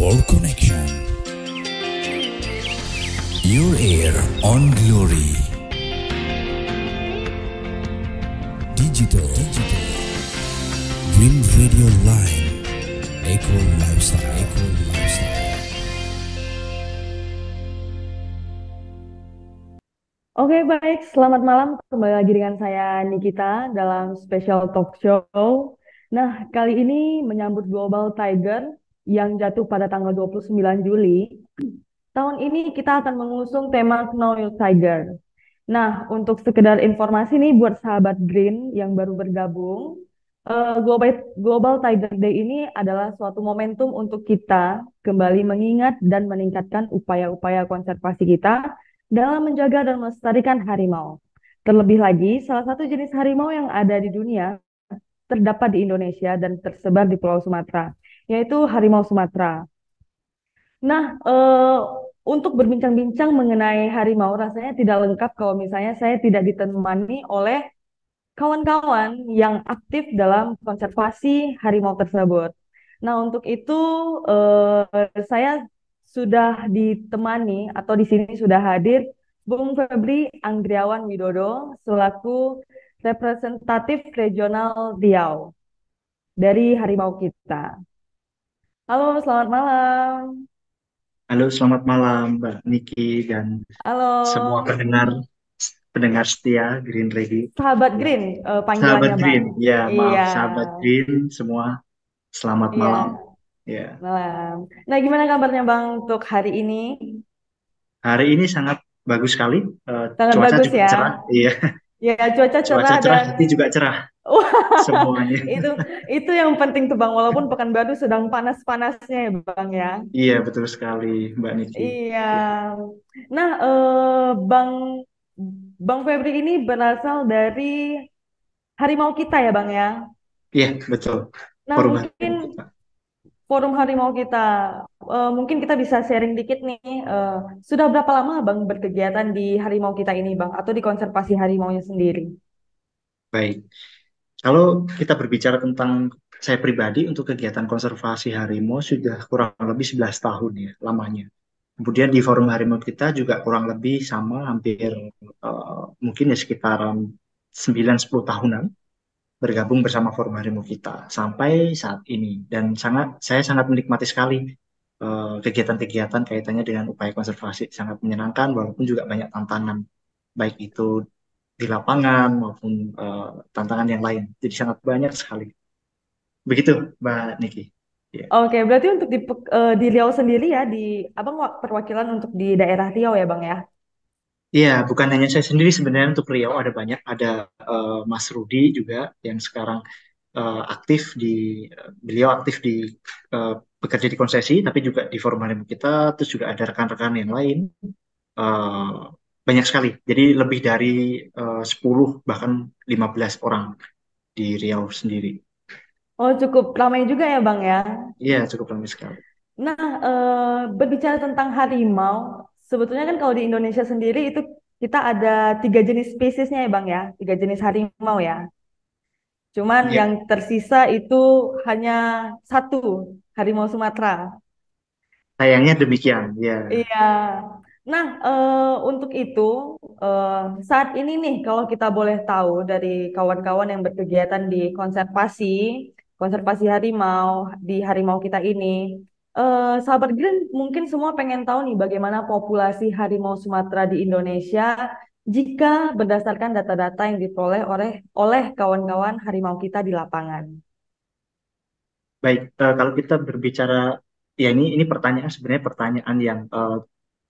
for connection. Your air on Glory. Digital. Green Radio Line. Eco Lifestyle. Oke, baik. Selamat malam. Kembali lagi dengan saya Nikita dalam special talk show. Nah, kali ini menyambut Global Tiger yang jatuh pada tanggal 29 Juli. Tahun ini kita akan mengusung tema Know Your Tiger. Nah, untuk sekedar informasi nih buat sahabat Green yang baru bergabung, Global Tiger Day ini adalah suatu momentum untuk kita kembali mengingat dan meningkatkan upaya-upaya konservasi kita dalam menjaga dan melestarikan harimau. Terlebih lagi, salah satu jenis harimau yang ada di dunia terdapat di Indonesia dan tersebar di Pulau Sumatera, yaitu harimau Sumatera. Nah, untuk berbincang-bincang mengenai harimau, rasanya tidak lengkap kalau misalnya saya tidak ditemani oleh kawan-kawan yang aktif dalam konservasi harimau tersebut. Nah, untuk itu saya sudah ditemani atau di sini sudah hadir Bung Febri Anggriawan Widodo selaku representatif regional Riau dari harimau kita. Halo, selamat malam. Halo, selamat malam Mbak Niki dan semua Halo, pendengar pendengar setia Green Ready. sahabat Ya, Green, sahabat panggilannya Bang. Green. Ya, maaf, Iya, sahabat Green semua. Selamat malam. iya, Ya, malam. Nah, gimana kabarnya Bang untuk hari ini? hari ini sangat bagus sekali. Sangat Cuaca bagus juga ya. cerah. Iya, Ya, cuaca cuaca cerah cerah, dan hati juga cerah. wah, Semuanya. itu itu yang penting tuh Bang, walaupun Pekanbaru sedang panas-panasnya ya Bang ya. Iya, betul sekali Mbak Niki. Iya. Ya, Nah, Bang Febri ini berasal dari harimau kita ya Bang ya. iya betul. Nah, Forum mungkin Harimau kita. forum harimau kita, mungkin kita bisa sharing dikit nih. eh, sudah berapa lama Bang berkegiatan di harimau kita ini Bang, atau di konservasi harimaunya sendiri? Baik. Kalau kita berbicara tentang saya pribadi untuk kegiatan konservasi harimau sudah kurang lebih 11 tahun ya lamanya. Kemudian di forum harimau kita juga kurang lebih sama hampir mungkin ya sekitaran 9-10 tahunan bergabung bersama forum harimau kita sampai saat ini dan saya sangat menikmati sekali kegiatan-kegiatan kaitannya dengan upaya konservasi sangat menyenangkan walaupun juga banyak tantangan baik itu di lapangan maupun tantangan yang lain. Jadi sangat banyak sekali. Begitu, Mbak Niki. Ya. Oke, berarti untuk di Riau sendiri ya, di Abang perwakilan untuk di daerah Riau ya Bang ya? Iya, bukan hanya saya sendiri sebenarnya untuk Riau ada banyak, ada Mas Rudi juga yang sekarang aktif di beliau aktif di eh, bekerja di konsesi, tapi juga di forum harimau kita, terus juga ada rekan-rekan yang lain, eh, banyak sekali. Jadi lebih dari 10 bahkan 15 orang di Riau sendiri. Oh, cukup ramai juga ya Bang ya. Iya, cukup ramai sekali. Nah, berbicara tentang harimau, sebetulnya kan kalau di Indonesia sendiri itu kita ada 3 jenis spesiesnya ya Bang ya, 3 jenis harimau ya. Cuman Iya, yang tersisa itu hanya satu, harimau Sumatera. sayangnya demikian. Ya, Iya. Nah, untuk itu eh, saat ini nih kalau kita boleh tahu dari kawan-kawan yang berkegiatan di konservasi harimau di harimau kita ini, sahabat Green mungkin semua pengen tahu nih bagaimana populasi harimau Sumatera di Indonesia jika berdasarkan data-data yang diperoleh oleh kawan-kawan harimau kita di lapangan. baik. Kalau kita berbicara, ya ini pertanyaan sebenarnya pertanyaan yang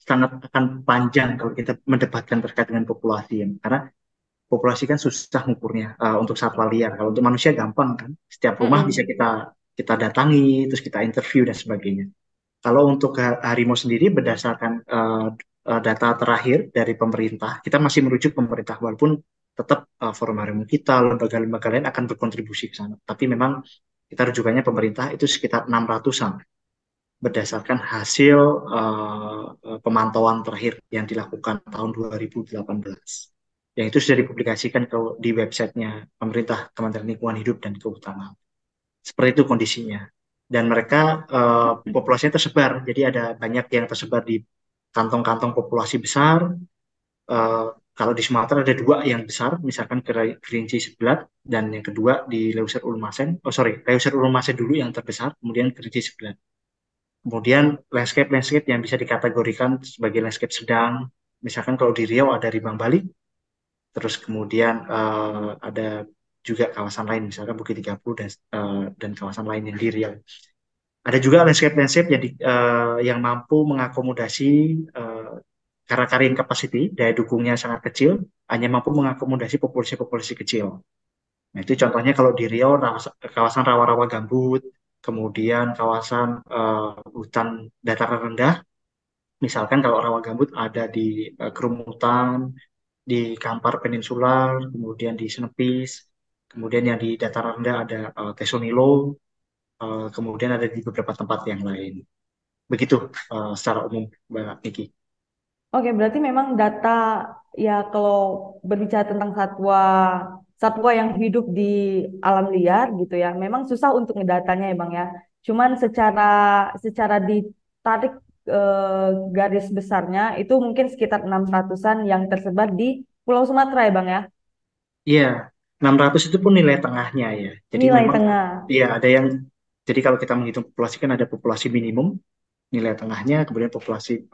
sangat akan panjang kalau kita mendebatkan terkait dengan populasi ya. Karena populasi kan susah ngukurnya untuk satwa liar. Kalau untuk manusia gampang kan, setiap rumah bisa Mm-mm. kita kita datangi, terus kita interview dan sebagainya. Kalau untuk harimau sendiri berdasarkan data terakhir dari pemerintah, kita masih merujuk pemerintah walaupun tetap forum harimau kita, lembaga-lembaga lain akan berkontribusi ke sana. Tapi memang kita rujukannya pemerintah itu sekitar 600-an berdasarkan hasil pemantauan terakhir yang dilakukan tahun 2018. Yang itu sudah dipublikasikan di websitenya pemerintah Kementerian Lingkungan Hidup dan Kehutanan. Seperti itu kondisinya. dan mereka populasinya tersebar. Jadi ada banyak yang tersebar di kantong-kantong populasi besar. Eh, Kalau di Sumatera ada dua yang besar, misalkan Kerinci Sebelat dan yang kedua di Leuser Ulumasen. Oh sorry, Leuser Ulumasen dulu yang terbesar, kemudian Kerinci Sebelat. Kemudian landscape-landscape yang bisa dikategorikan sebagai landscape sedang. Misalkan kalau di Riau ada Ribang Bali, terus kemudian ada juga kawasan lain, misalkan Bukit 30 dan kawasan lain yang di Riau. Ada juga landscape-landscape yang mampu mengakomodasi eh, karena carrying capacity, daya dukungnya sangat kecil, hanya mampu mengakomodasi populasi-populasi kecil. Nah, itu contohnya kalau di Riau, kawasan rawa-rawa gambut, kemudian kawasan hutan dataran rendah, misalkan kalau rawa gambut ada di Kerumutan, di Kampar Peninsular, kemudian di Senepis, kemudian yang di dataran rendah ada Tesonilo, kemudian ada di beberapa tempat yang lain. Begitu secara umum, Mbak Niki. Oke, berarti memang data ya kalau berbicara tentang satwa satwa yang hidup di alam liar gitu ya, memang susah untuk ngedatanya ya Bang ya. Cuman secara ditarik garis besarnya itu mungkin sekitar 600-an yang tersebar di Pulau Sumatera ya Bang ya. Iya, 600 itu pun nilai tengahnya ya. Jadi Nilai memang tengah. ya ada yang, jadi kalau kita menghitung populasi kan ada populasi minimum, nilai tengahnya, kemudian populasi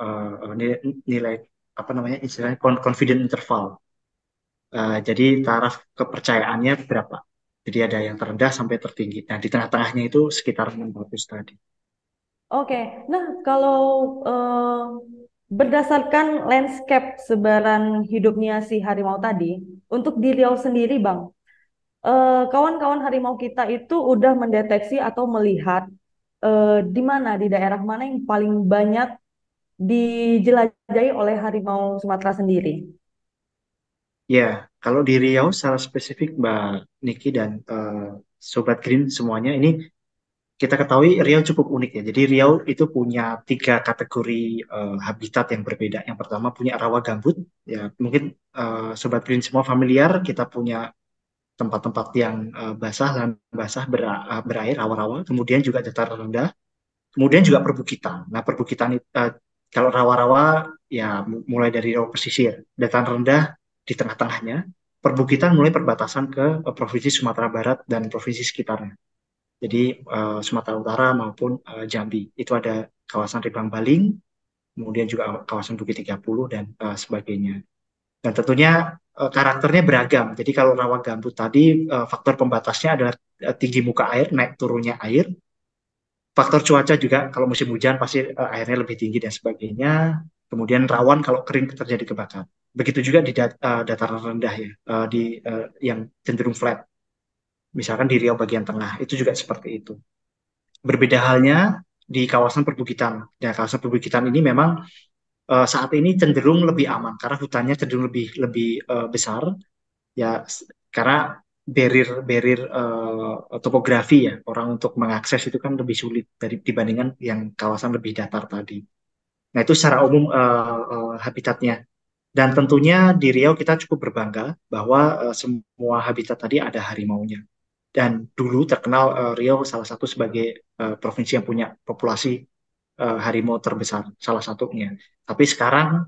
nilai apa namanya istilahnya confident interval. Jadi taraf kepercayaannya berapa. Jadi ada yang terendah sampai tertinggi. Nah, di tengah-tengahnya itu sekitar 600 tadi. Oke, nah kalau berdasarkan landscape sebaran hidupnya si harimau tadi, untuk di Riau sendiri, Bang, kawan-kawan harimau kita itu udah mendeteksi atau melihat di mana, di daerah mana yang paling banyak dijelajahi oleh harimau Sumatera sendiri. Ya, kalau di Riau secara spesifik Mbak Niki dan Sobat Green semuanya, ini kita ketahui Riau cukup unik ya. Jadi Riau itu punya tiga kategori habitat yang berbeda. Yang pertama punya rawa gambut. Ya, mungkin Sobat Green semua familiar. Kita punya tempat-tempat yang basah, lahan basah berair, rawa-rawa. Kemudian juga dataran rendah. Kemudian juga perbukitan. Nah, perbukitan kalau rawa-rawa ya mulai dari rawa pesisir, dataran rendah di tengah-tengahnya, perbukitan mulai perbatasan ke Provinsi Sumatera Barat dan provinsi sekitarnya. Jadi Sumatera Utara maupun Jambi. Itu ada kawasan Ribang Baling, kemudian juga kawasan Bukit 30 dan sebagainya. Dan tentunya karakternya beragam. Jadi kalau rawa gambut tadi faktor pembatasnya adalah tinggi muka air, naik turunnya air. Faktor cuaca juga kalau musim hujan pasti airnya lebih tinggi dan sebagainya. Kemudian rawan kalau kering terjadi kebakaran. Begitu juga di dataran rendah ya, yang cenderung flat. Misalkan di Riau bagian tengah itu juga seperti itu. Berbeda halnya di kawasan perbukitan. Ya, kawasan perbukitan ini memang saat ini cenderung lebih aman karena hutannya cenderung lebih lebih besar ya karena barrier topografi ya orang untuk mengakses itu kan lebih sulit dibandingkan yang kawasan lebih datar tadi. Nah itu secara umum habitatnya. Dan tentunya di Riau kita cukup berbangga bahwa semua habitat tadi ada harimaunya. Dan dulu terkenal Riau salah satu sebagai provinsi yang punya populasi harimau terbesar, salah satunya. Tapi sekarang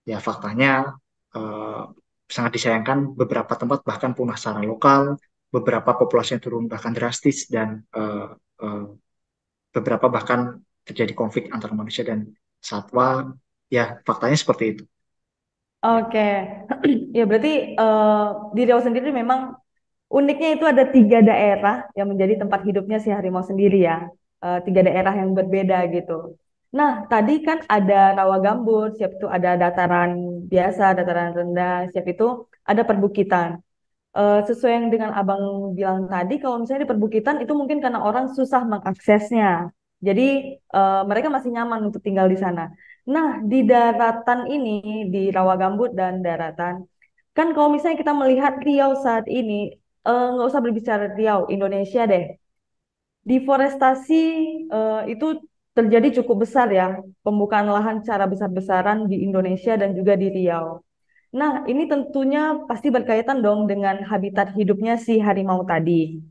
ya faktanya eh, sangat disayangkan beberapa tempat bahkan punah secara lokal, beberapa populasinya turun bahkan drastis dan eh, beberapa bahkan terjadi konflik antara manusia dan satwa. Ya faktanya seperti itu. Ya. Oke, ya berarti eh, di Riau sendiri memang uniknya itu ada 3 daerah yang menjadi tempat hidupnya si harimau sendiri ya. 3 daerah yang berbeda gitu. Nah, tadi kan ada rawa gambut, siap itu ada dataran biasa, dataran rendah, siap itu ada perbukitan. Sesuai yang dengan Abang bilang tadi, kalau misalnya di perbukitan itu mungkin karena orang susah mengaksesnya. Jadi mereka masih nyaman untuk tinggal di sana. Nah, di daratan ini, di rawa gambut dan daratan, kan kalau misalnya kita melihat Riau saat ini, nggak usah berbicara Riau, Indonesia deh. Deforestasi itu terjadi cukup besar ya, pembukaan lahan secara besar-besaran di Indonesia dan juga di Riau. Nah, ini tentunya pasti berkaitan dong dengan habitat hidupnya si harimau tadi.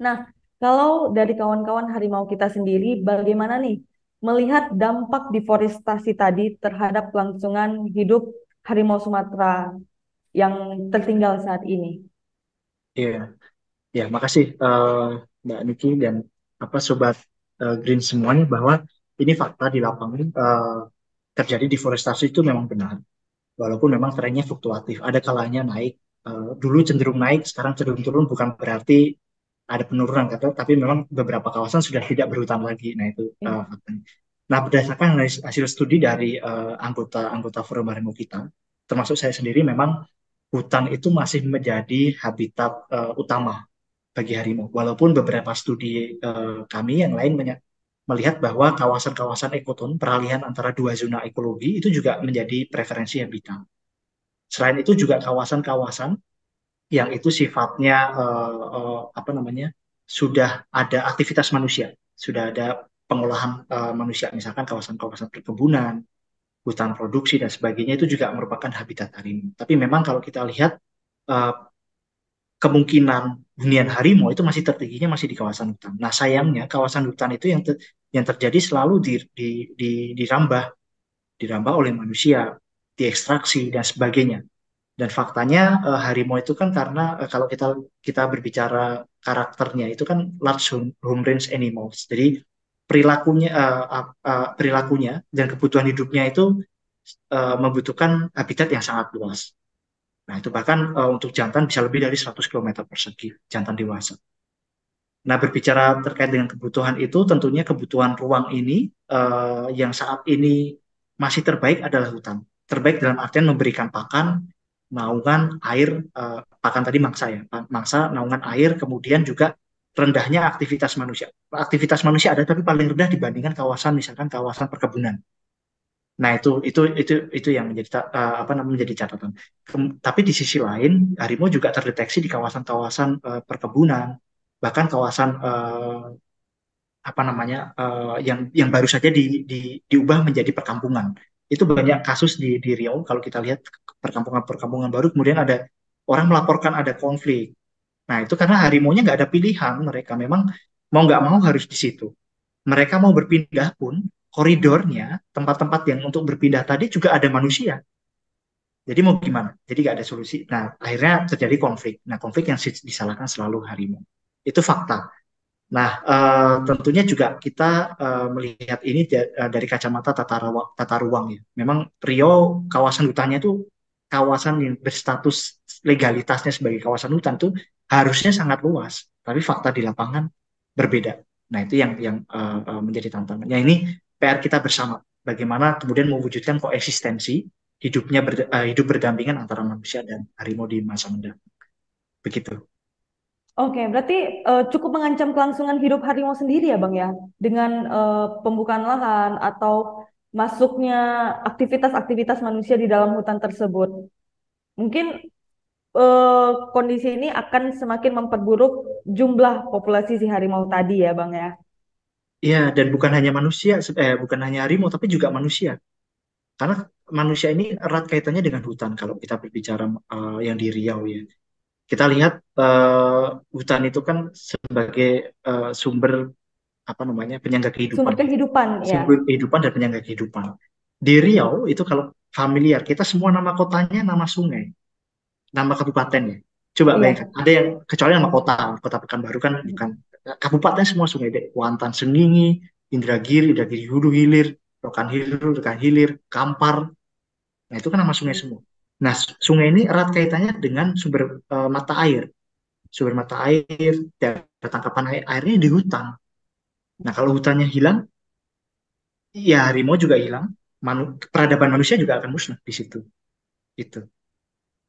Nah, Kalau dari kawan-kawan harimau kita sendiri, bagaimana nih melihat dampak deforestasi tadi terhadap kelangsungan hidup harimau Sumatera yang tertinggal saat ini? Iya, ya, makasih Mbak Niki dan apa sobat Green semuanya bahwa ini fakta di lapangan terjadi deforestasi itu memang benar. Walaupun memang trennya fluktuatif, ada kalanya naik. Dulu cenderung naik, sekarang cenderung turun, bukan berarti ada penurunan, tapi memang beberapa kawasan sudah tidak berhutan lagi. Nah itu Ya. faktanya. Nah berdasarkan hasil studi dari anggota Forum Harimau kita, termasuk saya sendiri, memang hutan itu masih menjadi habitat utama bagi harimau. Walaupun beberapa studi kami yang lain melihat bahwa kawasan-kawasan ekoton, peralihan antara dua zona ekologi itu juga menjadi preferensi habitat. Selain itu juga kawasan-kawasan yang itu sifatnya apa namanya sudah ada aktivitas manusia, sudah ada pengolahan manusia, misalkan kawasan-kawasan perkebunan, hutan produksi dan sebagainya itu juga merupakan habitat harimau. Tapi memang kalau kita lihat eh, kemungkinan hunian harimau itu masih tertingginya masih di kawasan hutan. Nah sayangnya kawasan hutan itu yang terjadi selalu dirambah, dirambah oleh manusia, diekstraksi dan sebagainya. Dan faktanya harimau itu kan karena kalau kita kita berbicara karakternya itu kan large home range animals. Jadi perilakunya dan kebutuhan hidupnya itu membutuhkan habitat yang sangat luas. Nah, itu bahkan untuk jantan bisa lebih dari 100 km persegi jantan dewasa. Nah, berbicara terkait dengan kebutuhan itu, tentunya kebutuhan ruang ini yang saat ini masih terbaik adalah hutan. Terbaik dalam artian memberikan pakan, naungan, air, pakan tadi mangsa ya, mangsa, naungan air, kemudian juga rendahnya aktivitas manusia. Aktivitas manusia ada tapi paling rendah dibandingkan kawasan misalkan kawasan perkebunan. Nah, itu yang menjadi apa namanya menjadi catatan. Tapi di sisi lain, harimau juga terdeteksi di kawasan-kawasan perkebunan, bahkan kawasan apa namanya yang baru saja diubah menjadi perkampungan. Itu banyak kasus di Riau kalau kita lihat perkampungan-perkampungan baru, kemudian ada orang melaporkan ada konflik. Nah, itu karena harimaunya nggak ada pilihan, mereka memang mau nggak mau harus di situ. Mereka mau berpindah pun koridornya, tempat-tempat yang untuk berpindah tadi juga ada manusia. Jadi mau gimana? Jadi nggak ada solusi. Nah, akhirnya terjadi konflik. Nah, konflik yang disalahkan selalu harimau. Itu fakta. Nah, tentunya juga kita melihat ini dari kacamata tata ruang ya. Memang Riau kawasan hutannya itu kawasan yang berstatus legalitasnya sebagai kawasan hutan itu harusnya sangat luas, tapi fakta di lapangan berbeda. Nah, itu yang menjadi tantangan. Ya ini PR kita bersama. Bagaimana kemudian mewujudkan koeksistensi hidup berdampingan antara manusia dan harimau di masa mendatang. Begitu. Oke, berarti cukup mengancam kelangsungan hidup harimau sendiri ya, Bang ya, dengan pembukaan lahan atau masuknya aktivitas-aktivitas manusia di dalam hutan tersebut. Mungkin kondisi ini akan semakin memperburuk jumlah populasi si harimau tadi ya, Bang ya. Iya, dan bukan hanya manusia, bukan hanya harimau, tapi juga manusia. Karena manusia ini erat kaitannya dengan hutan. Kalau kita berbicara yang di Riau ya, kita lihat hutan itu kan sebagai sumber apa namanya penyangga kehidupan, Sumber kehidupan ya. sumber kehidupan dan penyangga kehidupan. Di Riau itu kalau familiar, kita semua nama kotanya, nama sungai, nama kabupatennya. Coba bayangkan, Iya. ada yang kecuali nama kota, kota Pekanbaru kan bukan kabupaten semua sungai deh. Kuantan, Sengingi, Indragiri, Indragiri Hulu Hilir, Rokan Hilir, Rokan Hilir, Kampar. Nah, itu kan nama sungai semua. Nah, sungai ini erat kaitannya dengan sumber mata air. Sumber mata air, daerah tangkapan airnya di hutan. Nah, kalau hutannya hilang, ya harimau juga hilang. Peradaban manusia juga akan musnah di situ. Itu.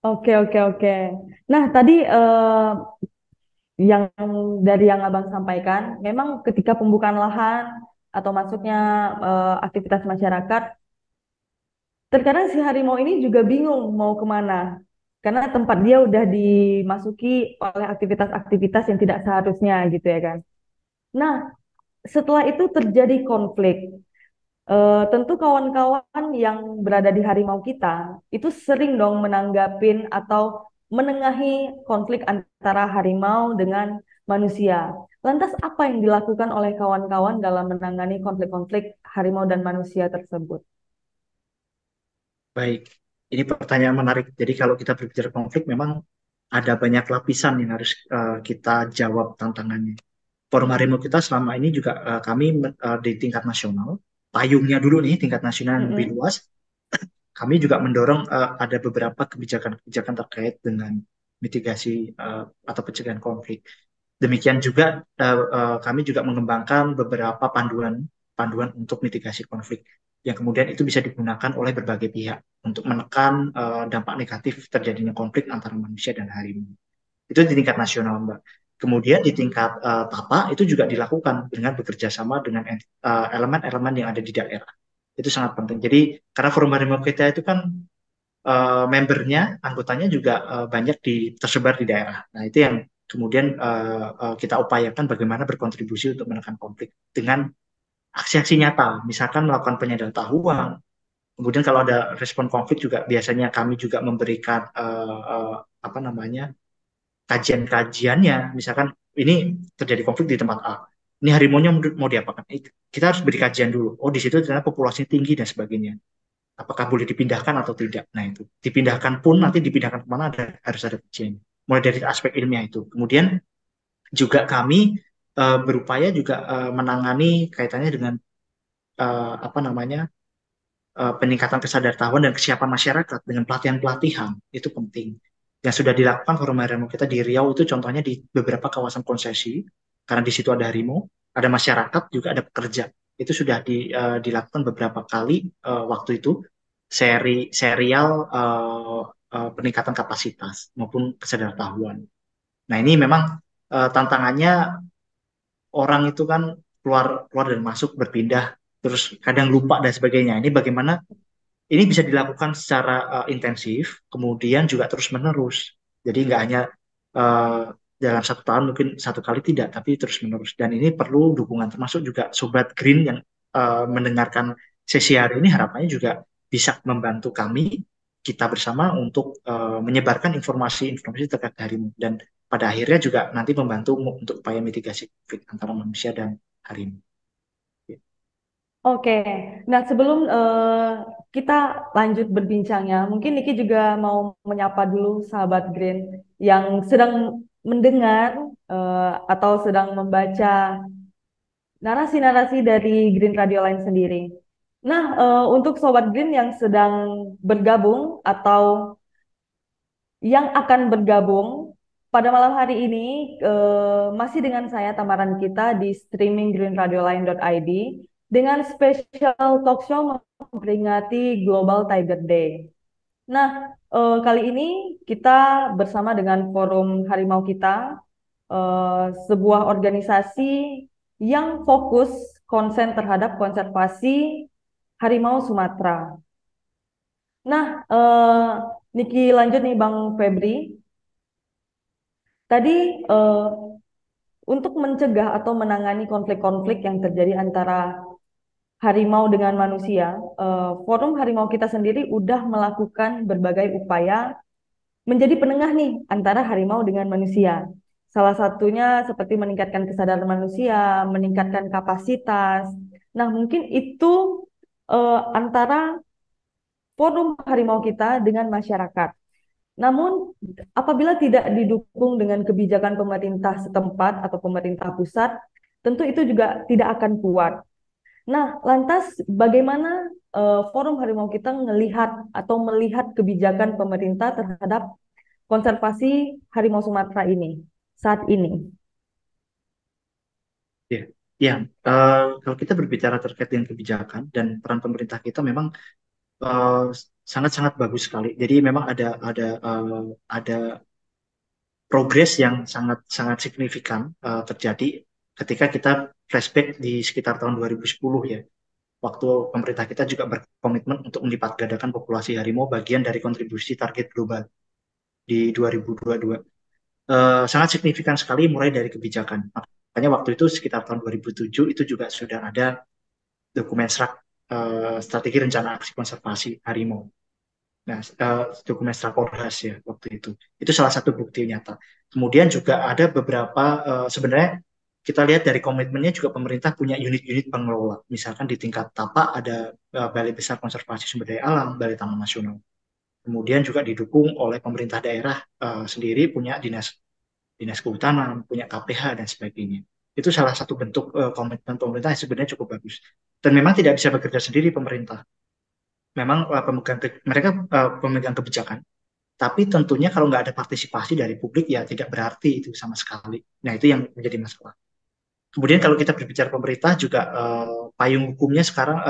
Oke, oke, oke. Nah, tadi yang dari yang Abang sampaikan, memang ketika pembukaan lahan atau masuknya aktivitas masyarakat, terkadang si harimau ini juga bingung mau kemana. Karena tempat dia udah dimasuki oleh aktivitas-aktivitas yang tidak seharusnya gitu ya kan. Nah, setelah itu terjadi konflik. Tentu kawan-kawan yang berada di harimau kita itu sering dong menanggapin atau menengahi konflik antara harimau dengan manusia. Lantas apa yang dilakukan oleh kawan-kawan dalam menangani konflik-konflik harimau dan manusia tersebut? Baik, ini pertanyaan menarik. Jadi kalau kita berbicara konflik, memang ada banyak lapisan yang harus kita jawab tantangannya. Forum Harimau kita selama ini juga kami di tingkat nasional, payungnya dulu nih, tingkat nasional yang lebih Mm-mm. luas, kami juga mendorong ada beberapa kebijakan-kebijakan terkait dengan mitigasi atau pencegahan konflik. Demikian juga kami juga mengembangkan beberapa panduan panduan untuk mitigasi konflik yang kemudian itu bisa digunakan oleh berbagai pihak untuk menekan dampak negatif terjadinya konflik antara manusia dan harimau. Itu di tingkat nasional, Mbak. Kemudian di tingkat TAPA itu juga dilakukan dengan bekerja sama dengan elemen-elemen yang ada di daerah. Itu sangat penting. Jadi karena forum harimau kita itu kan membernya, anggotanya juga banyak tersebar di daerah. Nah, itu yang kemudian kita upayakan bagaimana berkontribusi untuk menekan konflik dengan aksi-aksi nyata, misalkan melakukan penyadartahuan. Kemudian kalau ada respon konflik juga biasanya kami juga memberikan apa namanya kajian-kajiannya. Misalkan ini terjadi konflik di tempat A, ini harimaunya mau diapakan? Kita harus beri kajian dulu. Oh, di situ ternyata populasinya tinggi dan sebagainya, apakah boleh dipindahkan atau tidak. Nah itu dipindahkan pun nanti dipindahkan kemana harus ada kajian. Mulai dari aspek ilmiah itu. Kemudian juga kami berupaya juga menangani kaitannya dengan apa namanya peningkatan kesadartahuan dan kesiapan masyarakat dengan pelatihan-pelatihan itu penting. Yang sudah dilakukan forum harimau kita di Riau itu contohnya di beberapa kawasan konsesi karena di situ ada harimau, ada masyarakat juga ada pekerja. Itu sudah dilakukan beberapa kali waktu itu serial peningkatan kapasitas maupun kesadartahuan. Nah ini memang tantangannya orang itu kan keluar keluar dan masuk berpindah terus kadang lupa dan sebagainya. Ini bagaimana ini bisa dilakukan secara intensif, kemudian juga terus-menerus. Jadi nggak hanya uh, dalam 1 tahun mungkin 1 kali tidak, tapi terus-menerus. Dan ini perlu dukungan, termasuk juga Sobat Green yang mendengarkan sesi hari ini harapannya juga bisa membantu kami, kita bersama untuk menyebarkan informasi-informasi terkait harimau. Dan pada akhirnya juga nanti membantu untuk upaya mitigasi konflik antara manusia dan harimau. Oke, nah sebelum kita lanjut berbincangnya, mungkin Niki juga mau menyapa dulu sahabat Green yang sedang mendengar atau sedang membaca narasi-narasi dari Green Radio Line sendiri. Nah, untuk sobat Green yang sedang bergabung atau yang akan bergabung pada malam hari ini masih dengan saya Tamaran kita di streaming greenradioline.id dengan special talk show memperingati Global Tiger Day. Nah, kali ini kita bersama dengan Forum Harimau kita, sebuah organisasi yang fokus konsen terhadap konservasi harimau Sumatera. Nah, Niki lanjut nih Bang Febri. Tadi untuk mencegah atau menangani konflik-konflik yang terjadi antara harimau dengan manusia, Forum Harimau kita sendiri udah melakukan berbagai upaya menjadi penengah nih antara harimau dengan manusia. Salah satunya seperti meningkatkan kesadaran manusia, meningkatkan kapasitas. Nah, mungkin itu antara Forum Harimau kita dengan masyarakat. Namun, apabila tidak didukung dengan kebijakan pemerintah setempat atau pemerintah pusat, tentu itu juga tidak akan kuat. Nah, lantas bagaimana Forum Harimau kita melihat atau melihat kebijakan pemerintah terhadap konservasi harimau Sumatera ini saat ini? Ya, ya. Kalau kita berbicara terkait dengan kebijakan dan peran pemerintah kita memang eh, sangat-sangat bagus sekali. Jadi memang ada progres yang sangat-sangat signifikan terjadi ketika kita flashback di sekitar tahun 2010 ya. Waktu pemerintah kita juga berkomitmen untuk melipat gandakan populasi harimau bagian dari kontribusi target global di 2022. Sangat signifikan sekali mulai dari kebijakan. Makanya waktu itu sekitar tahun 2007 itu juga sudah ada dokumen strategi rencana aksi konservasi harimau. Nah, dokumen Strakordas ya waktu itu. Itu salah satu bukti nyata. Kemudian juga ada beberapa sebenarnya kita lihat dari komitmennya juga pemerintah punya unit-unit pengelola. Misalkan di tingkat tapak ada Balai Besar Konservasi Sumber Daya Alam, Balai Taman Nasional. Kemudian juga didukung oleh pemerintah daerah sendiri punya dinas kehutanan, punya KPH dan sebagainya. Itu salah satu bentuk komitmen pemerintah yang sebenarnya cukup bagus. Dan memang tidak bisa bekerja sendiri pemerintah. Memang mereka pemegang kebijakan. Tapi tentunya kalau nggak ada partisipasi dari publik ya tidak berarti itu sama sekali. Nah itu yang menjadi masalah. Kemudian kalau kita berbicara pemerintah juga payung hukumnya sekarang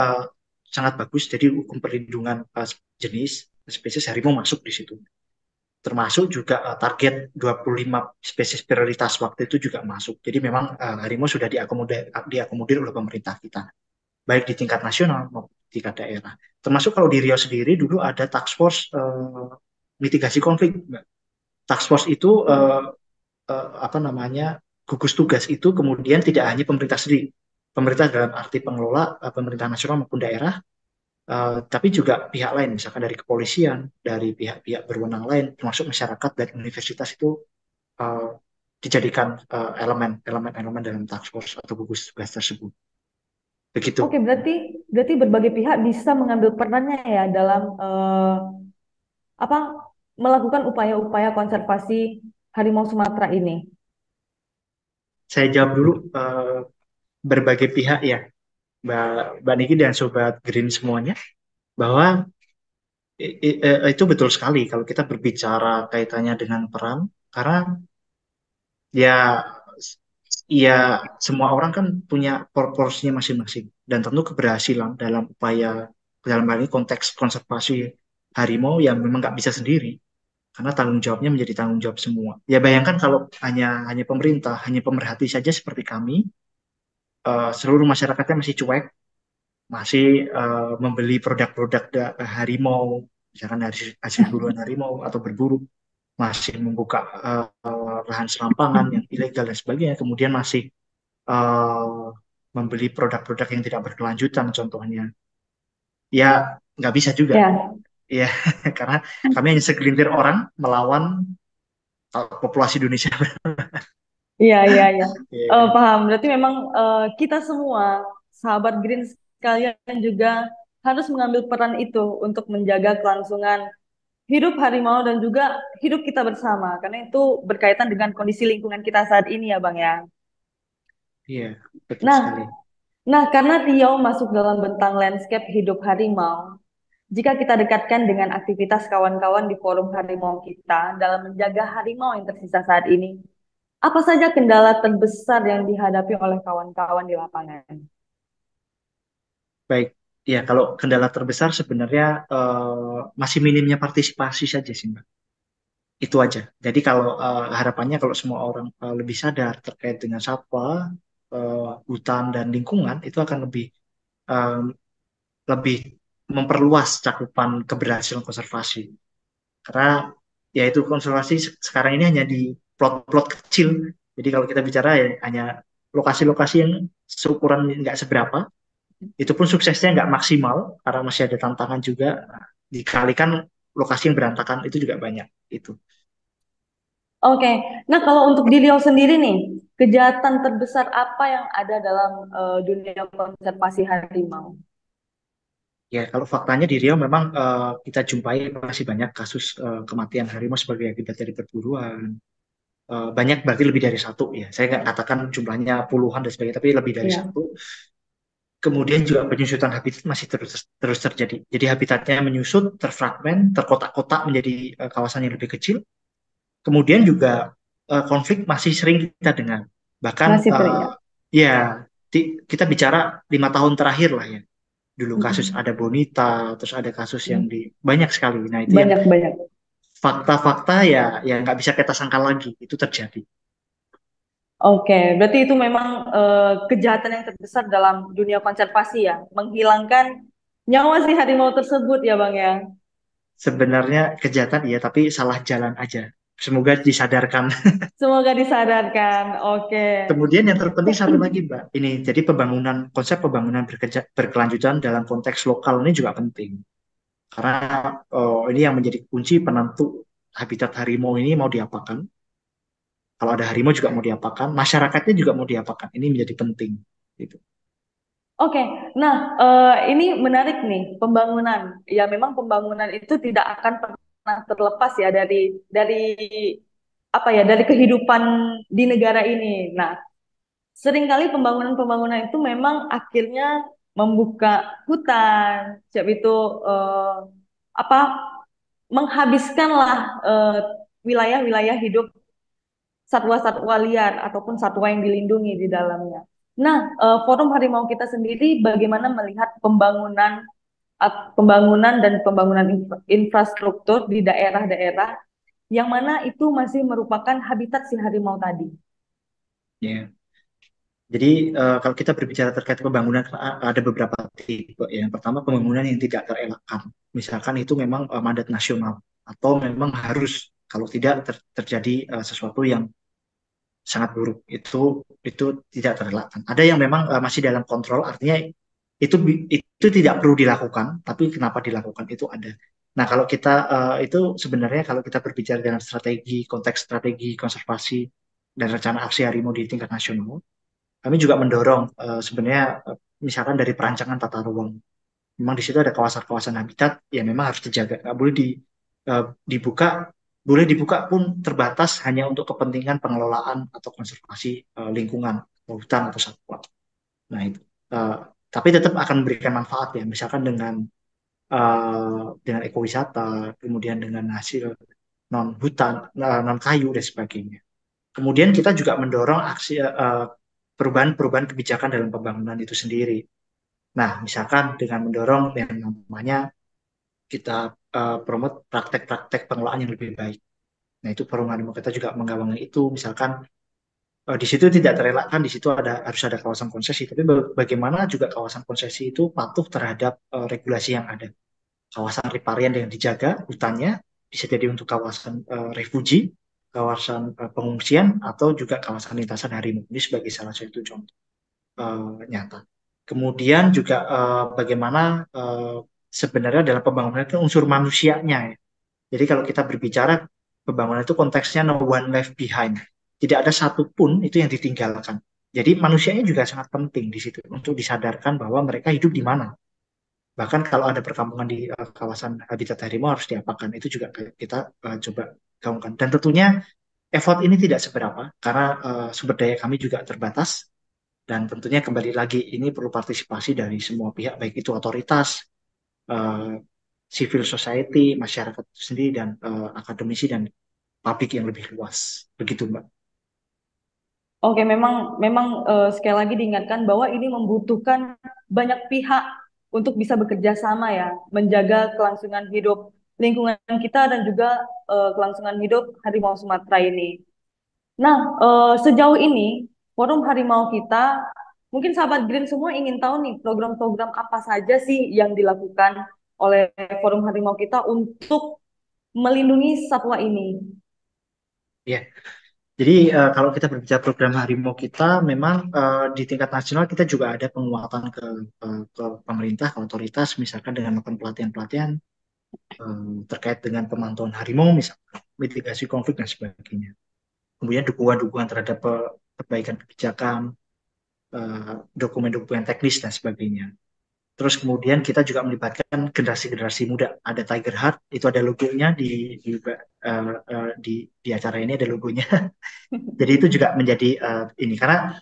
sangat bagus. Jadi hukum perlindungan jenis spesies harimau masuk di situ. Termasuk juga target 25 spesies prioritas waktu itu juga masuk. Jadi memang harimau sudah diakomodir oleh pemerintah kita, baik di tingkat nasional maupun di tingkat daerah. Termasuk kalau di Riau sendiri dulu ada task force mitigasi konflik. Task force itu apa namanya gugus tugas itu kemudian tidak hanya pemerintah sendiri, pemerintah dalam arti pengelola pemerintah nasional maupun daerah, tapi juga pihak lain, misalkan dari kepolisian, dari pihak-pihak berwenang lain, termasuk masyarakat dan universitas itu uh, dijadikan elemen-elemen dalam task force atau gugus tugas tersebut. Oke, Begitu. berarti berbagai pihak bisa mengambil perannya ya dalam apa melakukan upaya-upaya konservasi harimau Sumatera ini. Saya jawab dulu berbagai pihak ya, Mbak Niki dan Sobat Green semuanya, bahwa itu betul sekali kalau kita berbicara kaitannya dengan peran, karena ya ya semua orang kan punya proporsinya masing-masing dan tentu keberhasilan dalam upaya dalam hal ini konteks konservasi harimau yang memang nggak bisa sendiri karena tanggung jawabnya menjadi tanggung jawab semua. Ya bayangkan kalau hanya hanya pemerintah, hanya pemerhati saja seperti kami, seluruh masyarakatnya masih cuek, masih membeli produk-produk harimau, misalkan dari hasil buruan harimau atau berburu, masih membuka lahan serampangan yang ilegal dan sebagainya, kemudian masih uh, membeli produk-produk yang tidak berkelanjutan, contohnya, ya nggak bisa juga, Ya, ya karena kami hanya segelintir orang melawan populasi Indonesia. iya, iya, iya. Iya, Paham. Berarti memang kita semua, sahabat Green sekalian juga harus mengambil peran itu untuk menjaga kelangsungan hidup harimau dan juga hidup kita bersama. Karena itu berkaitan dengan kondisi lingkungan kita saat ini ya, Bang ya. iya, betul Nah, sekali. karena Riau masuk dalam bentang landscape hidup harimau, jika kita dekatkan dengan aktivitas kawan-kawan di forum harimau kita dalam menjaga harimau yang tersisa saat ini, apa saja kendala terbesar yang dihadapi oleh kawan-kawan di lapangan? Baik, ya kalau kendala terbesar sebenarnya masih minimnya partisipasi saja sih, Mbak. Itu aja. Jadi kalau harapannya kalau semua orang lebih sadar terkait dengan satwa, hutan dan lingkungan, itu akan eh, lebih memperluas cakupan keberhasilan konservasi. Karena yaitu konservasi sekarang ini hanya di plot-plot kecil. Jadi kalau kita bicara ya hanya lokasi-lokasi yang seukuran nggak seberapa, itu pun suksesnya nggak maksimal karena masih ada tantangan juga. Nah, dikalikan lokasi yang berantakan itu juga banyak. Itu. Oke, nah kalau untuk di Riau sendiri nih, kejahatan terbesar apa yang ada dalam dunia konservasi harimau? Ya, kalau faktanya di Riau memang kita jumpai masih banyak kasus kematian harimau sebagai akibat dari perburuan. Banyak berarti lebih dari satu ya. Saya nggak katakan jumlahnya puluhan dan sebagainya, tapi lebih dari Iya. satu. Kemudian juga penyusutan habitat masih terus terjadi. Jadi habitatnya menyusut, terfragmen, terkotak-kotak menjadi kawasan yang lebih kecil. Kemudian juga konflik masih sering kita dengar. Bahkan Masih sering ya? ya kita bicara 5 tahun terakhir lah ya. Dulu kasus Mm-mm. ada Bonita, terus ada kasus yang di banyak sekali. Nah itu yang Banyak-banyak. fakta-fakta ya yang nggak bisa kita sangkal lagi itu terjadi. Oke, berarti itu memang kejahatan yang terbesar dalam dunia konservasi ya, menghilangkan nyawa si harimau tersebut ya Bang ya. Sebenarnya kejahatan ya, tapi salah jalan aja. Semoga disadarkan. Semoga disadarkan. Oke. Kemudian yang terpenting satu lagi, Mbak. Ini jadi konsep pembangunan berkelanjutan dalam konteks lokal ini juga penting. Karena ini yang menjadi kunci penentu habitat harimau ini mau diapakan. Kalau ada harimau juga mau diapakan, masyarakatnya juga mau diapakan. Ini menjadi penting. Gitu. Oke, nah ini menarik nih pembangunan. Ya memang pembangunan itu tidak akan pernah terlepas ya dari apa ya dari kehidupan di negara ini. Nah, seringkali pembangunan-pembangunan itu memang akhirnya membuka hutan, siap itu eh, apa menghabiskanlah wilayah-wilayah hidup satwa-satwa liar ataupun satwa yang dilindungi di dalamnya. Nah, Forum Harimau kita sendiri bagaimana melihat pembangunan dan pembangunan infrastruktur di daerah-daerah yang mana itu masih merupakan habitat si harimau tadi. Ya. Jadi kalau kita berbicara terkait pembangunan ada beberapa tipe. Yang pertama pembangunan yang tidak terelakkan. Misalkan itu memang mandat nasional atau memang harus kalau tidak terjadi sesuatu yang sangat buruk itu tidak terelakkan. Ada yang memang masih dalam kontrol, artinya itu tidak perlu dilakukan, tapi kenapa dilakukan itu ada. Nah kalau kita itu sebenarnya kalau kita berbicara dengan konteks strategi konservasi dan rencana aksi harimau di tingkat nasional, kami juga mendorong sebenarnya misalkan dari perancangan tata ruang. Memang di situ ada kawasan-kawasan habitat yang memang harus dijaga. Nggak boleh dibuka, boleh dibuka pun terbatas hanya untuk kepentingan pengelolaan atau konservasi lingkungan, hutan atau satwa. Nah itu. Eh, tapi tetap akan memberikan manfaat ya, misalkan dengan ekowisata, kemudian dengan hasil non hutan, non kayu dan sebagainya. Kemudian kita juga mendorong perubahan-perubahan kebijakan dalam pembangunan itu sendiri. Nah, misalkan dengan mendorong yang namanya kita promote praktek-praktek pengelolaan yang lebih baik. Nah, itu forum harimau kita juga menggawangi itu. Misalkan di situ tidak terelakkan, di situ harus ada kawasan konsesi. Tapi bagaimana juga kawasan konsesi itu patuh terhadap regulasi yang ada. Kawasan riparian yang dijaga, hutannya bisa jadi untuk kawasan refugi, kawasan pengungsian, atau juga kawasan lintasan harimau. Ini sebagai salah satu contoh nyata. Kemudian juga bagaimana sebenarnya dalam pembangunan itu unsur manusianya ya. Jadi kalau kita berbicara pembangunan itu konteksnya no one left behind. Tidak ada satupun itu yang ditinggalkan. Jadi manusianya juga sangat penting di situ untuk disadarkan bahwa mereka hidup di mana. Bahkan kalau ada perkampungan di kawasan habitat harimau harus diapakan. Itu juga kita coba gaungkan. Dan tentunya effort ini tidak seberapa karena sumber daya kami juga terbatas. Dan tentunya kembali lagi ini perlu partisipasi dari semua pihak, baik itu otoritas, eh, civil society, masyarakat itu sendiri, dan akademisi dan publik yang lebih luas. Begitu, Mbak. Oke, memang memang sekali lagi diingatkan bahwa ini membutuhkan banyak pihak untuk bisa bekerja sama ya, menjaga kelangsungan hidup lingkungan kita dan juga kelangsungan hidup harimau Sumatera ini. Nah, sejauh ini Forum Harimau kita, mungkin sahabat Green semua ingin tahu nih program-program apa saja sih yang dilakukan oleh Forum Harimau kita untuk melindungi satwa ini. Ya, jadi kalau kita berbicara program harimau kita, memang di tingkat nasional kita juga ada penguatan ke pemerintah, ke otoritas, misalkan dengan melakukan pelatihan-pelatihan terkait dengan pemantauan harimau, misalkan mitigasi konflik dan sebagainya. Kemudian dukungan-dukungan terhadap perbaikan kebijakan, dokumen-dokumen teknis dan sebagainya. Terus kemudian kita juga melibatkan generasi-generasi muda. Ada Tiger Heart, itu ada logonya di acara ini ada logonya. Jadi itu juga menjadi ini karena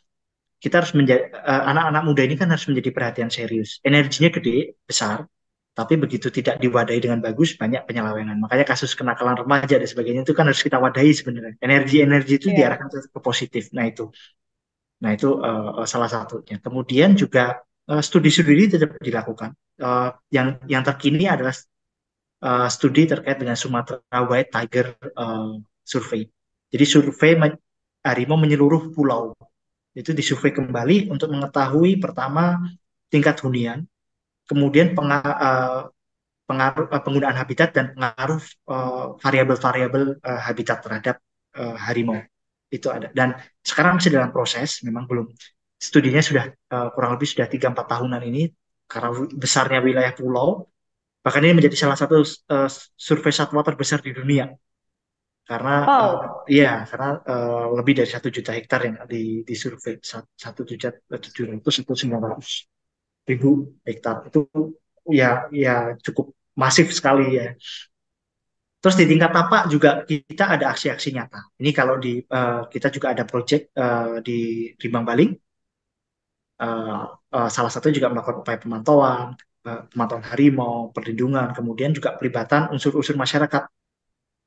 kita harus menjadi anak-anak muda ini kan harus menjadi perhatian serius. Energinya gede, besar, tapi begitu tidak diwadahi dengan bagus banyak penyelewengan. Makanya kasus kenakalan remaja dan sebagainya itu kan harus kita wadahi sebenarnya. Energi-energi itu Iya. diarahkan ke positif. Nah itu salah satunya. Kemudian juga studi-studi ini tetap dilakukan. Yang terkini adalah studi terkait dengan Sumatera White Tiger Survey. Jadi survei harimau menyeluruh pulau. Itu disurvei kembali untuk mengetahui pertama tingkat hunian, kemudian penggunaan habitat dan pengaruh variabel-variabel habitat terhadap harimau. Itu ada. Dan sekarang masih dalam proses, memang belum studinya sudah kurang lebih sudah 3-4 tahunan ini karena besarnya wilayah pulau, bahkan ini menjadi salah satu survei satwa terbesar di dunia. karena Wow. lebih dari 1 juta hektar yang disurvei, 1.700.900.000 hektar itu ya cukup masif sekali ya. Terus di tingkat tapak juga kita ada aksi-aksi nyata. Ini kalau kita juga ada proyek di Rimbang Baling, eh, salah satu juga melakukan upaya pemantauan harimau, perlindungan, kemudian juga pelibatan unsur-unsur masyarakat.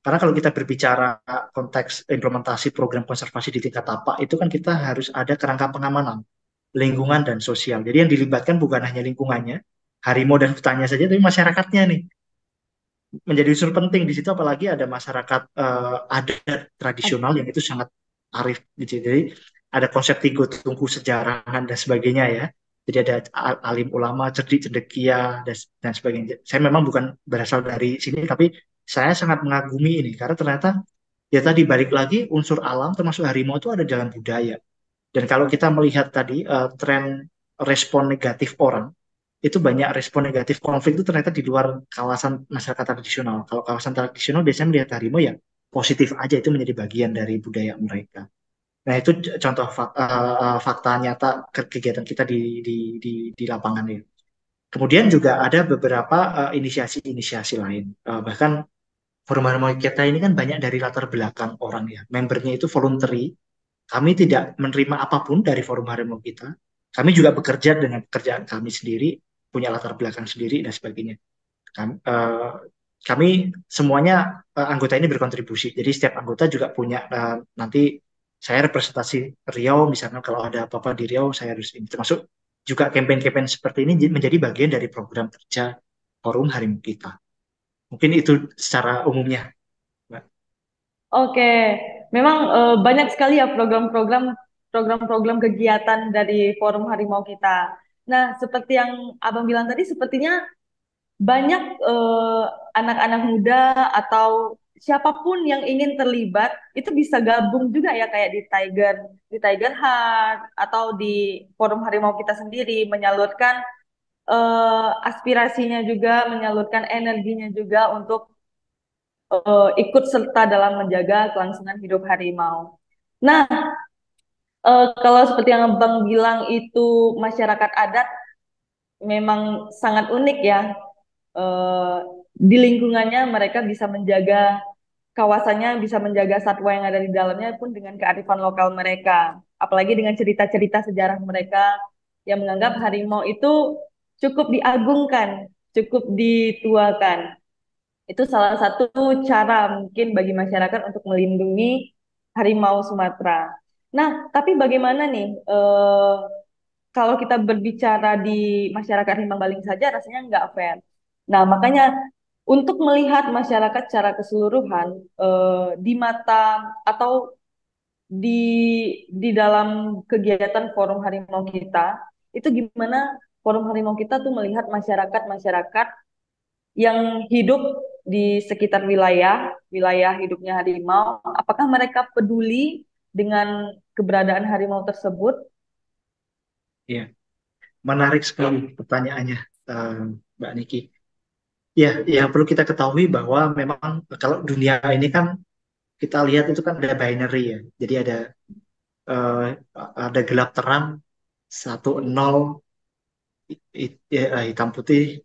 Karena kalau kita berbicara konteks implementasi program konservasi di tingkat tapak, itu kan kita harus ada kerangka pengamanan lingkungan dan sosial. Jadi yang dilibatkan bukan hanya lingkungannya, harimau dan hutannya saja, tapi masyarakatnya nih menjadi unsur penting di situ. Apalagi ada masyarakat adat tradisional yang itu sangat arif gitu. Jadi ada konsep tigo tungku sejarahan dan sebagainya ya. Jadi ada alim ulama, cerdik cendekia dan sebagainya. Saya memang bukan berasal dari sini, tapi saya sangat mengagumi ini karena ternyata ya tadi balik lagi unsur alam termasuk harimau itu ada dalam budaya. Dan kalau kita melihat tadi tren respon negatif orang, itu banyak respon negatif konflik itu ternyata di luar kawasan masyarakat tradisional. Kalau kawasan tradisional biasanya melihat harimau ya positif aja, itu menjadi bagian dari budaya mereka. Nah itu contoh fakta nyata kegiatan kita di lapangan ini. Kemudian juga ada beberapa inisiasi-inisiasi lain. Bahkan Forum Harimau kita ini kan banyak dari latar belakang orang ya. Membernya itu voluntary, kami tidak menerima apapun dari forum harimau kita. Kami juga bekerja dengan pekerjaan kami sendiri, punya latar belakang sendiri dan sebagainya. Kami semuanya anggota ini berkontribusi. Jadi setiap anggota juga punya nanti saya representasi Riau, misalnya kalau ada apa-apa di Riau saya harus ini. Termasuk juga campaign-campaign seperti ini menjadi bagian dari program kerja forum harimau kita. Mungkin itu secara umumnya, Mbak. Oke, memang banyak sekali ya program-program kegiatan dari Forum Harimau kita. Nah, seperti yang Abang bilang tadi, sepertinya banyak anak-anak muda atau siapapun yang ingin terlibat itu bisa gabung juga ya kayak di Tiger Heart atau di Forum Harimau kita sendiri menyalurkan aspirasinya juga, menyalurkan energinya juga untuk ikut serta dalam menjaga kelangsungan hidup harimau. Nah, kalau seperti yang Abang bilang itu masyarakat adat memang sangat unik ya. Eh, di lingkungannya mereka bisa menjaga kawasannya, bisa menjaga satwa yang ada di dalamnya pun dengan kearifan lokal mereka. Apalagi dengan cerita-cerita sejarah mereka yang menganggap harimau itu cukup diagungkan, cukup dituakan. Itu salah satu cara mungkin bagi masyarakat untuk melindungi harimau Sumatera. Nah, tapi bagaimana nih kalau kita berbicara di masyarakat Rimbang Baling saja rasanya nggak fair. Nah, makanya untuk melihat masyarakat secara keseluruhan di mata atau di di dalam kegiatan Forum Harimau kita, itu gimana Forum Harimau kita tuh melihat masyarakat-masyarakat yang hidup di sekitar wilayah hidupnya harimau, apakah mereka peduli dengan keberadaan harimau tersebut? Ya, menarik sekali pertanyaannya, eh, Mbak Niki. Ya, yang perlu kita ketahui bahwa memang kalau dunia ini kan kita lihat itu kan ada binary ya. Jadi eh, ada gelap terang, satu nol, hitam putih,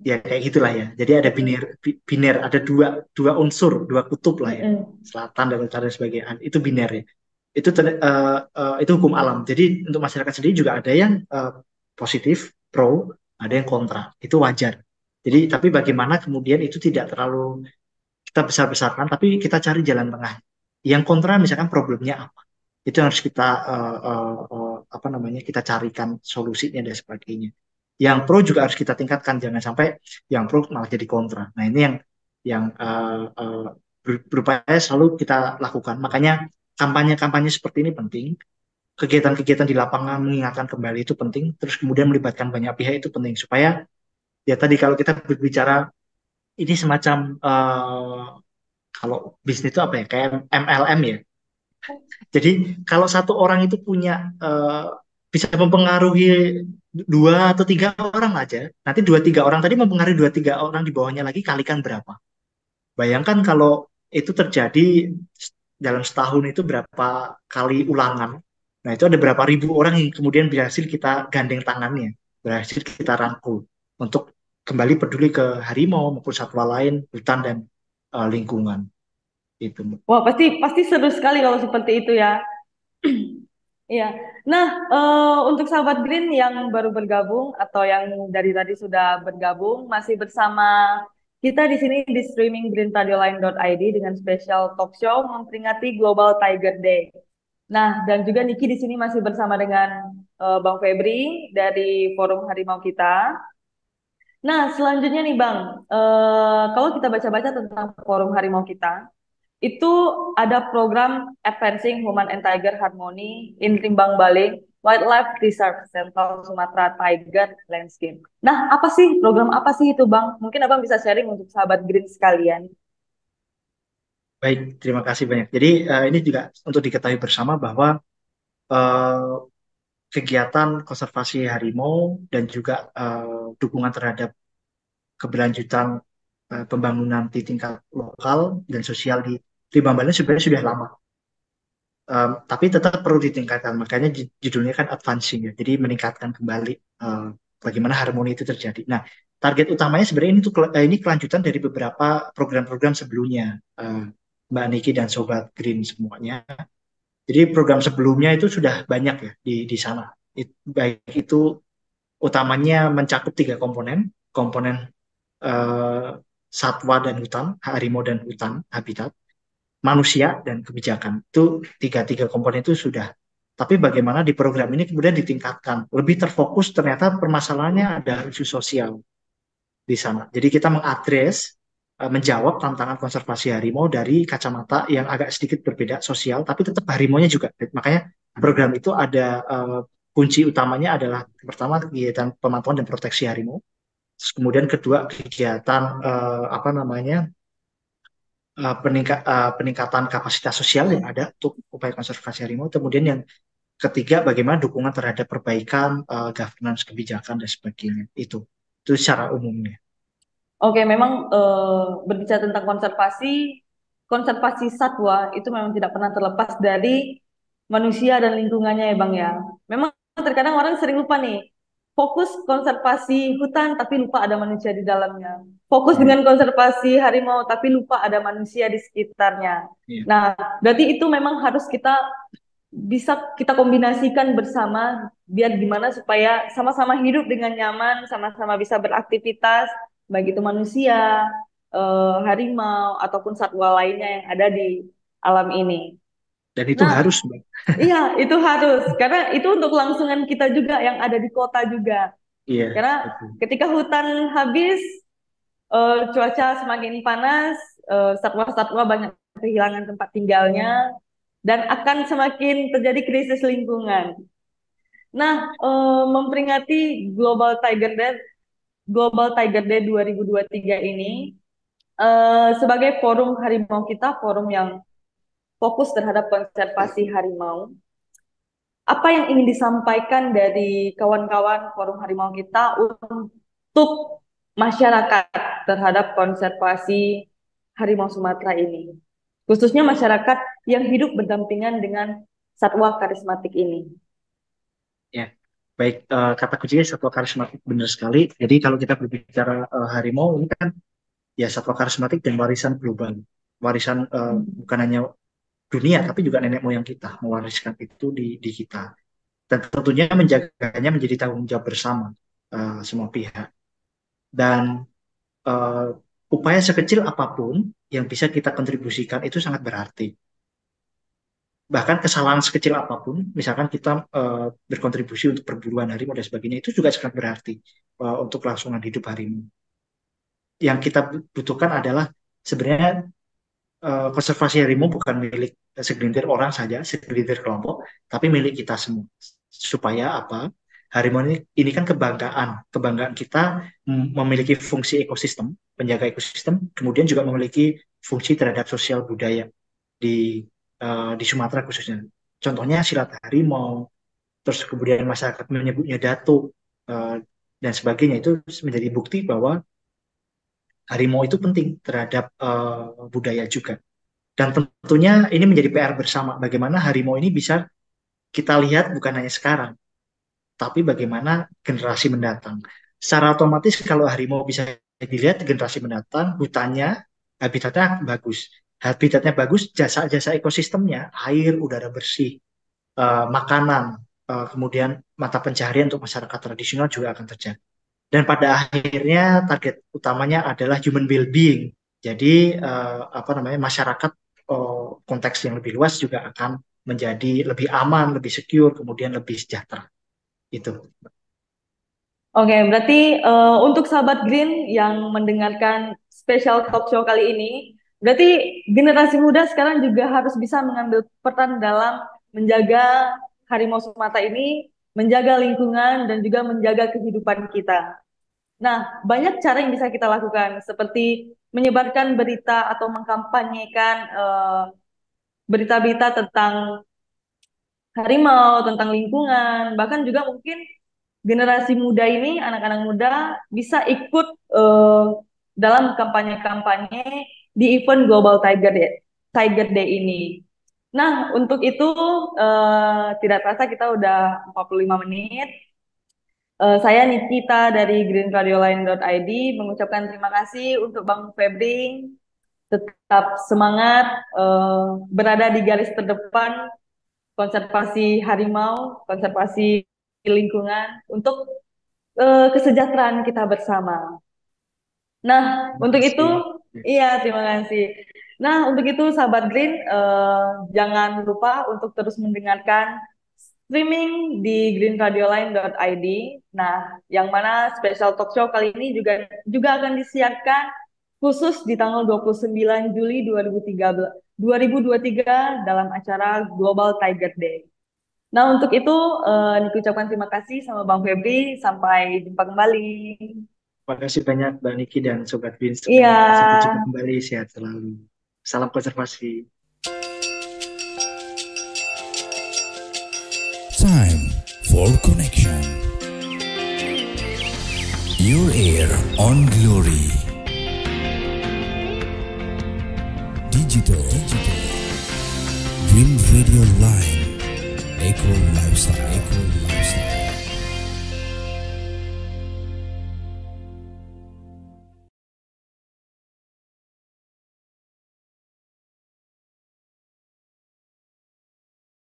ya kayak gitulah ya. Jadi ada biner, ada dua dua unsur, dua kutub lah ya, Mm-mm. selatan dan utara dan sebagainya. Itu biner ya. Itu hukum alam. Jadi untuk masyarakat sendiri juga ada yang positif, pro, ada yang kontra. Itu wajar. Jadi tapi bagaimana kemudian itu tidak terlalu kita besar-besarkan, tapi kita cari jalan tengah. Yang kontra misalkan problemnya apa? Itu yang harus kita apa namanya, kita carikan solusinya dan sebagainya. Yang pro juga harus kita tingkatkan, jangan sampai yang pro malah jadi kontra. Nah ini yang berupaya selalu kita lakukan. Makanya kampanye-kampanye seperti ini penting, kegiatan-kegiatan di lapangan mengingatkan kembali itu penting, terus kemudian melibatkan banyak pihak itu penting supaya ya tadi kalau kita berbicara ini semacam kalau bisnis itu apa ya, kayak MLM ya. Jadi kalau satu orang itu punya bisa mempengaruhi 2 atau 3 orang aja, nanti 2 3 orang tadi mempengaruhi 2 3 orang di bawahnya lagi, kalikan berapa? Bayangkan kalau itu terjadi dalam setahun itu berapa kali ulangan. Nah, itu ada berapa ribu orang yang kemudian berhasil kita gandeng tangannya, berhasil kita rangkul untuk kembali peduli ke harimau maupun satwa lain, hutan dan lingkungan. Itu. Wah, pasti pasti seru sekali kalau seperti itu ya. Iya. Nah, untuk sahabat Green yang baru bergabung atau yang dari tadi sudah bergabung, masih bersama kita di sini di streaming greentradioline.id dengan spesial talk show memperingati Global Tiger Day. Nah, dan juga Niki di sini masih bersama dengan Bang Febri dari Forum Harimau kita. Nah, selanjutnya nih Bang, kalau kita baca-baca tentang Forum Harimau kita, itu ada program Advancing Human and Tiger Harmony in Timbang Bale Wildlife Reserve Central Sumatera Tiger Landscape. Nah, apa sih program apa sih itu, Bang? Mungkin Abang bisa sharing untuk sahabat Green sekalian. Baik, terima kasih banyak. Jadi ini juga untuk diketahui bersama bahwa eh, kegiatan konservasi harimau dan juga dukungan terhadap keberlanjutan pembangunan di tingkat lokal dan sosial di Bambalan sebenarnya sudah lama. Tapi tetap perlu ditingkatkan. Makanya judulnya kan advancing ya. Jadi meningkatkan kembali eh, bagaimana harmoni itu terjadi. Nah, target utamanya sebenarnya ini kelanjutan dari beberapa program-program sebelumnya, eh, Mbak Niki dan Sobat Green semuanya. Jadi program sebelumnya itu sudah banyak ya di sana. Baik itu utamanya mencakup tiga komponen, komponen eh, satwa dan hutan, harimau dan hutan, habitat, manusia dan kebijakan. Itu tiga-tiga komponen itu sudah. Tapi bagaimana di program ini kemudian ditingkatkan, lebih terfokus ternyata permasalahannya ada isu sosial di sana. Jadi kita mengadres, menjawab tantangan konservasi harimau dari kacamata yang agak sedikit berbeda sosial, tapi tetap harimaunya juga. Makanya program itu ada kunci utamanya adalah pertama kegiatan pemantauan dan proteksi harimau. Terus kemudian kedua kegiatan apa namanya peningkatan kapasitas sosial yang ada untuk upaya konservasi harimau. Kemudian yang ketiga bagaimana dukungan terhadap perbaikan governance kebijakan dan sebagainya. Itu secara umumnya. Oke, memang berbicara tentang konservasi, konservasi satwa itu memang tidak pernah terlepas dari manusia dan lingkungannya ya Bang ya. Memang terkadang orang sering lupa nih, fokus konservasi hutan tapi lupa ada manusia di dalamnya. Fokus Ya, dengan konservasi harimau tapi lupa ada manusia di sekitarnya. ya. Nah, berarti itu memang harus kita bisa kita kombinasikan bersama biar gimana supaya sama-sama hidup dengan nyaman, sama-sama bisa beraktivitas, baik itu manusia, harimau ataupun satwa lainnya yang ada di alam ini. Dan itu Nah, harus, Mbak. iya itu harus karena itu untuk kelangsungan kita juga yang ada di kota juga. Iya, Karena betul. ketika hutan habis, cuaca semakin panas, satwa-satwa banyak kehilangan tempat tinggalnya dan akan semakin terjadi krisis lingkungan. Nah, memperingati Global Tiger Day 2023 ini sebagai forum harimau kita, forum yang fokus terhadap konservasi harimau. Apa yang ingin disampaikan dari kawan-kawan forum harimau kita untuk masyarakat terhadap konservasi harimau Sumatera ini? Khususnya masyarakat yang hidup berdampingan dengan satwa karismatik ini. Ya, baik. Kata kuncinya satwa karismatik benar sekali. Jadi kalau kita berbicara harimau ini kan ya satwa karismatik dan warisan global. Warisan bukan hanya dunia, tapi juga nenek moyang kita mewariskan itu di kita. Dan tentunya menjaganya menjadi tanggung jawab bersama semua pihak. Dan eh, upaya sekecil apapun yang bisa kita kontribusikan itu sangat berarti. Bahkan kesalahan sekecil apapun, misalkan kita berkontribusi untuk perburuan harimau dan sebagainya, itu juga sangat berarti untuk kelangsungan hidup harimau. Yang kita butuhkan adalah sebenarnya konservasi harimau bukan milik segelintir orang saja, segelintir kelompok, tapi milik kita semua. Supaya apa? Harimau ini kan kebanggaan, kebanggaan kita memiliki fungsi ekosistem, penjaga ekosistem, kemudian juga memiliki fungsi terhadap sosial budaya di di Sumatera khususnya. Contohnya silat harimau, terus kemudian masyarakat menyebutnya datuk dan sebagainya itu menjadi bukti bahwa harimau itu penting terhadap budaya juga. Dan tentunya ini menjadi PR bersama, bagaimana harimau ini bisa kita lihat bukan hanya sekarang, tapi bagaimana generasi mendatang. Secara otomatis kalau harimau bisa dilihat generasi mendatang, hutannya, habitatnya bagus. Habitatnya bagus, jasa-jasa ekosistemnya, air, udara bersih, makanan, kemudian mata pencaharian untuk masyarakat tradisional juga akan terjaga. Dan pada akhirnya target utamanya adalah human well-being. Jadi apa namanya masyarakat konteks yang lebih luas juga akan menjadi lebih aman, lebih secure, kemudian lebih sejahtera. Itu. Oke, berarti untuk sahabat Green yang mendengarkan special talk show kali ini, berarti generasi muda sekarang juga harus bisa mengambil peran dalam menjaga harimau Sumatera ini, menjaga lingkungan, dan juga menjaga kehidupan kita. Nah, banyak cara yang bisa kita lakukan, seperti menyebarkan berita atau mengkampanyekan berita-berita tentang harimau, tentang lingkungan, bahkan juga mungkin generasi muda ini, anak-anak muda bisa ikut dalam kampanye-kampanye di event Global Tiger Day ini. Nah, untuk itu tidak terasa kita udah 45 menit. Saya Nikita dari greenradioline.id mengucapkan terima kasih untuk Bang Febri. Tetap semangat berada di garis terdepan konservasi harimau, konservasi lingkungan untuk kesejahteraan kita bersama. Nah, Terima untuk itu, kasih. iya terima kasih. Nah, untuk itu sahabat Green, jangan lupa untuk terus mendengarkan streaming di greenradioline.id. Nah, yang mana special talk show kali ini juga akan disiarkan khusus di tanggal 29 Juli 2023 dalam acara Global Tiger Day. Nah, untuk itu, ucapkan terima kasih sama Bang Febri. Sampai jumpa kembali. Terima kasih banyak Mbak Niki dan Sobat Bin Iya. semuanya. Sampai jumpa kembali, sehat selalu. Salam konservasi. Time for connection. Your ear on glory. Digital. Dream Radio Line. Eco Lifestyle.